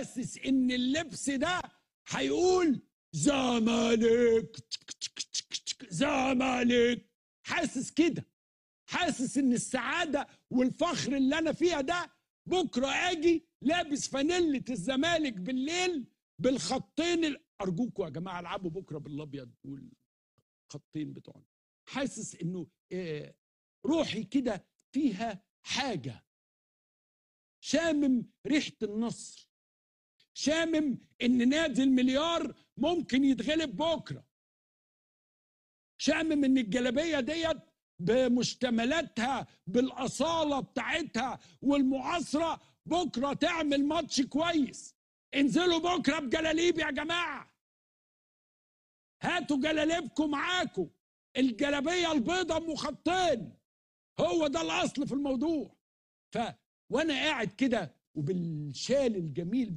حاسس ان اللبس ده هيقول زمالك زمالك، حاسس كده، حاسس ان السعاده والفخر اللي انا فيها ده بكره اجي لابس فانيله الزمالك بالليل بالخطين ارجوكوا يا جماعه العبوا بكره بالابيض والخطين بتوعنا. حاسس انه روحي كده فيها حاجه، شامم ريحه النصر، شامم ان نادي المليار ممكن يتغلب بكره، شامم ان الجلابيه ديت بمشتملاتها بالاصاله بتاعتها والمعاصره بكره تعمل ماتش كويس. انزلوا بكره بجلاليب يا جماعه، هاتوا جلاليبكم معاكم، الجلابيه البيضاء ام خطين، هو ده الاصل في الموضوع. وانا قاعد كده وبالشال الجميل